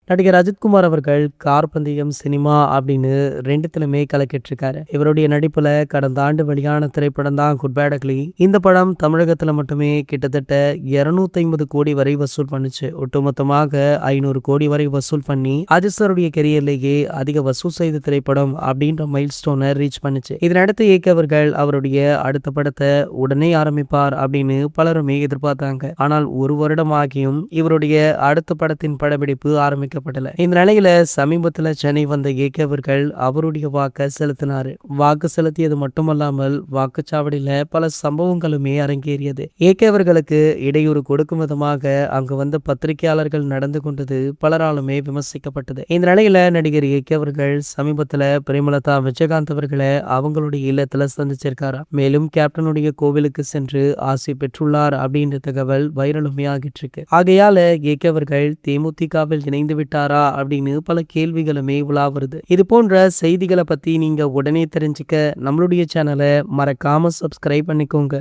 நடிகர் அஜித்குமார் அவர்கள் கார்பந்தயம், சினிமா அப்படின்னு 2த்துலயுமே கலக்கிட்டுருக்காரு. இவருடைய நடிப்புல கடந்த ஆண்டு வெளியான திரைப்படம் தான் குட் பேட் அக்லி. இந்த படம் தமிழகத்துல மட்டுமே கிட்டத்தட்ட 250 கோடி வரை வசூல் பண்ணுச்சு. ஒட்டுமொத்தமாக 500 கோடி வரை வசூல் பண்ணி அஜித் சாருடைய கெரியர்லேயே அதிக வசூல் செய்த திரைப்படம் அப்படின்ற மைல் ஸ்டோனை ரீச் பண்ணுச்சு. இதனடுத்து இயக்கியவர்கள் அவருடைய அடுத்த படத்தை உடனே ஆரம்பிப்பார் அப்படின்னு பலருமே எதிர்பார்த்தாங்க. ஆனால் ஒரு வருடம் ஆகியும் இவருடைய அடுத்த படத்தின் படப்பிடிப்பு ஆரம்பிக்கப்படல. இந்த நிலையில சமீபத்துல சென்னை வந்த இயக்கியவர்கள் அவருடைய வாக்க செலுத்தினாரு. வாக்கு செலுத்தியது மட்டுமல்லாமல் வாக்குச்சாவடியில பல சம்பவங்களுமே அரங்கேறியது. இயக்கியவர்களுக்கு இடையூறு கொடுக்கும் விதமாக அங்கு வந்த பத்திரிகையாளர்கள் நடந்து கொண்டது பலராலுமே விமர்சிக்கப்பட்டது. இந்த நிலையில நடிகர் இயக்கியவர்கள் சமீபத்துல பிரேமலதா விஜயகாந்த் அவர்களை அவங்களுடைய இல்லத்துல சந்திச்சிருக்காரா. மேலும் கேப்டனுடைய கோவிலுக்கு சென்று ஆசை பெற்றுள்ளார் அப்படின்ற தகவல் வைரலுமே ஆகிட்டு இருக்கு. ஆகையால இயக்கியவர்கள் தேமுதிகவில் இணைந்து விட்டாரா அப்படின்னு பல கேள்விகளுமே உலா வருது. இது போன்ற செய்திகளை பத்தி நீங்க உடனே தெரிஞ்சுக்க நம்மளுடைய சேனலை மறக்காம சப்ஸ்கிரைப் பண்ணிக்கோங்க.